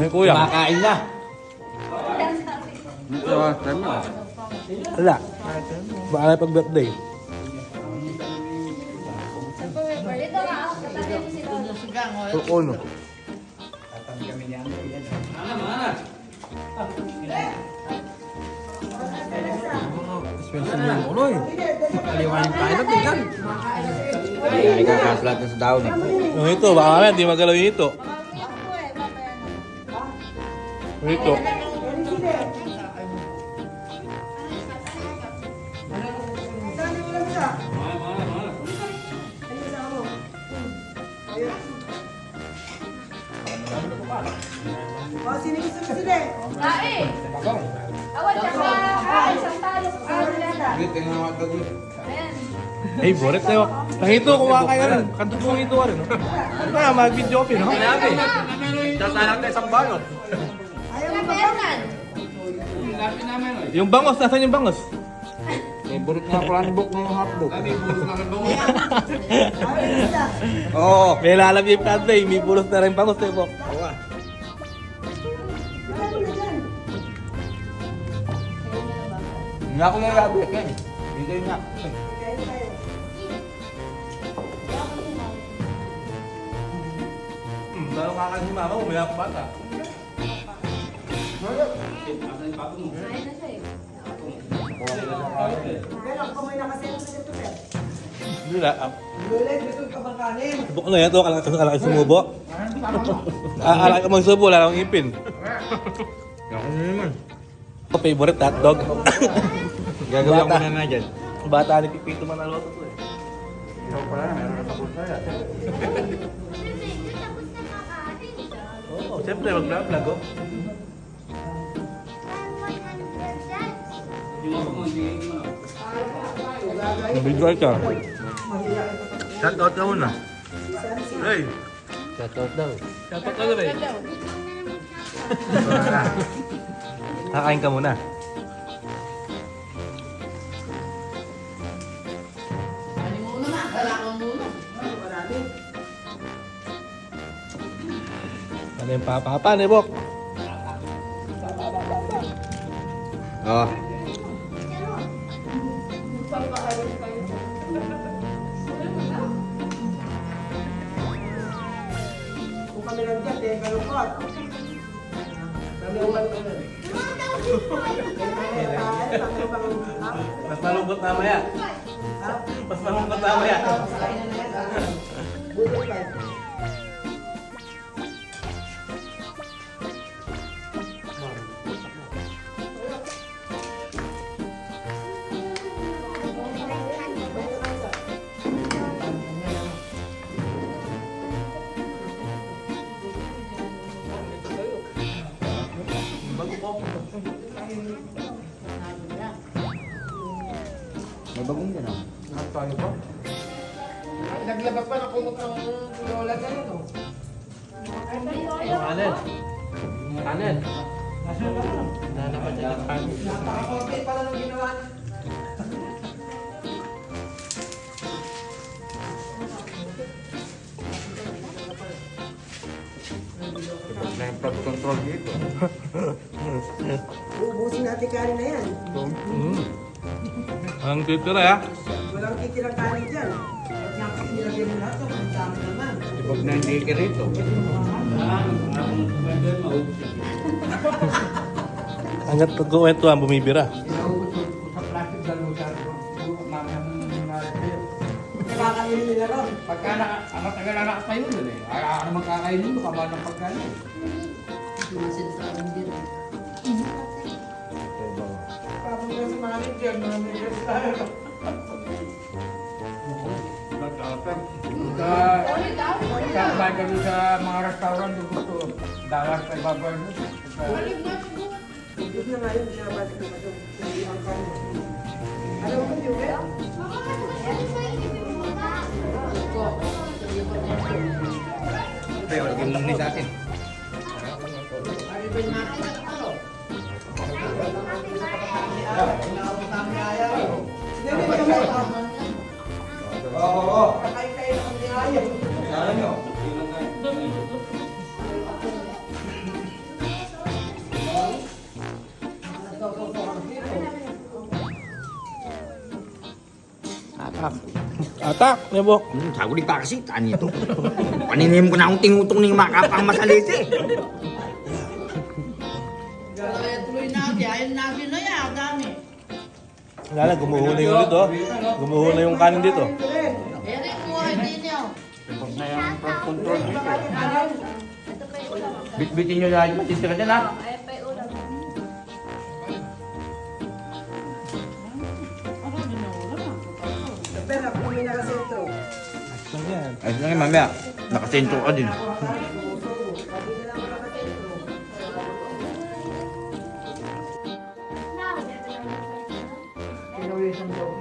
Ay, kuya. Kumakain na. Wala. Baka na pag-birthday. Oo, no. Expensive yung ulo eh. Kaliwanin tayo na tingnan. Ay, kakaslat na sa daon eh. Yung ito, baka mamaya hindi magalaw yung ito. Yung ito. Sino gusto mo sila? Kain! Awan siya ka! Isang talo sa kanila. Ayan. Ay, boret tayo. Nangito, kumakaya rin. Kanto po ito rin. Kaya mag-video open, no? Sinabi. Sasalang na isang balot. Ilan pesan? Yung bangos, nasan yung bangos? Eh, burot nga pala ni Bok na yung hotdog. Oo. May lalab yung platbay, may bulos na rin bangos tayo po. Hindi ako nalabi. Hindi nga. Lalo kakain si mama, umaya ako bata. Kain na siya eh. Pero ang kamay na kasi yung dito, Pep. Hindi na. Lulit, dito ka bang kanin? Subok na yan ito, kalaki sumubo. Alaki mo subo, wala akong ipin. Ako na naman. Favorite hotdog. Gagawin ko na dyan. Bata ni Pipito Manalo to eh. Ikaw pala, meron na tapos tayo. Oo, siyempre mag-vlog oh. Nabidwal ka. Shoutout ka muna. Hey! Shoutout daw. Shoutout ka rin. Kakain ka muna. Ano yung papa ni Bok? Oo. Kung kami lang dyan, eh, kalungkot. Kalungkot ka na. Mas malungkot mamaya. Mas malungkot mamaya. Bulit pa. May bagong dyan ah. Tayo ba? Naglabas pa ng kumot ng lola ka yun, oh. Kanin. Kanin. Nanaman dyan ang kanin. Napaka-konti pala nung ginawa niya. Na yung plot control dito. Ubusin natin kanin na yan. Ang titira ya. Walang titirang kanin dyan. At nilagay mo lahat, ang dami naman. Ibag na hindi ka rito. Hanggat pagkuwentuhan, bumibira. Sa plastic dalawa sa Nakakainin nila ron. Pagka matagal na nakatayo doon eh. Ano magkakainin mo, kabal ng pagkain. Tapos na sa manager, manager tayo. Kakabay ka doon sa mga restaurant doon gusto. Dalas sa ibabar doon. Diyos na nga yun, sinabalik na doon. Hindi ang kanin. Alam mo yun, eh? Pero lagyan mo ni sa atin. Hindi, Oo. kakain-kain na kami ayaw. Alam nyo. Atak, nebo. Sago di pa kasi, tani ito. Paninim ko na akong tingutong ng makapang masalite. Tuloy natin. Ayun natin na yan. Dami. Lala, gumuho na yung dito. Gumuho na yung kanin dito. Eric, kuha din niyo. Tapos na yung control dito. Ito pa yung ulam. Bitbitin nyo lahat, matitira dyan ha. Ayan pa yung ulam. Pero kami nakasentro. Lang yan. Ay, lang mamaya. Nakasentro ka din.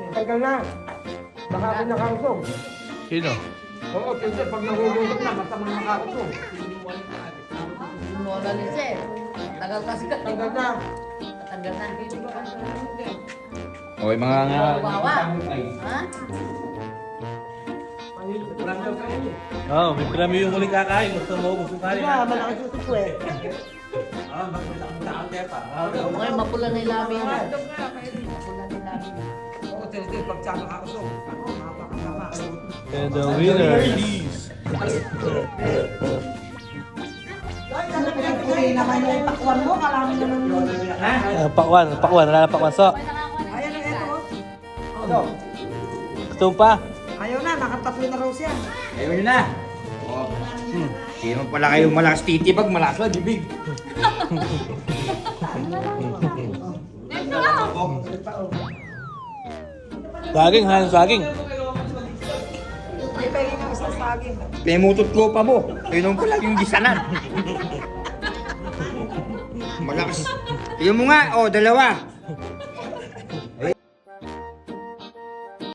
Tagal na. Baka ako nakausog. Sino? Oo, kasi pag nagugutom na, masamang nakausog. Lola Lizel. Tagal kasi ka. Tagal na. Tagal na. Okay, mga nga. Wawa. Ha? Oo, may premyo yung huling kakain. Basta maubos yung kanin. Diba, malaki susupo eh. Ngayon, mapula na yung labi niya. Mapula na yung labi niya. Oo, tete, pag siya nakausog. And the winner is... Pinagpuli naman yung pakwan mo. Kalaman naman mo. Pakwan, wala na pakwan. So, Ayan ang eto. ito pa. Ayaw na, nakatatlo na raw siya. Ayaw nyo na. Oh. Hindi naman pala kayo malakas titibag, malakas lang bibig. Saging, ha? Saging. May pwede ng isang saging. Pemutot ko pa mo. Ayun pala yung gisanan. Malakas. Tingnan mo nga, oh, dalawa.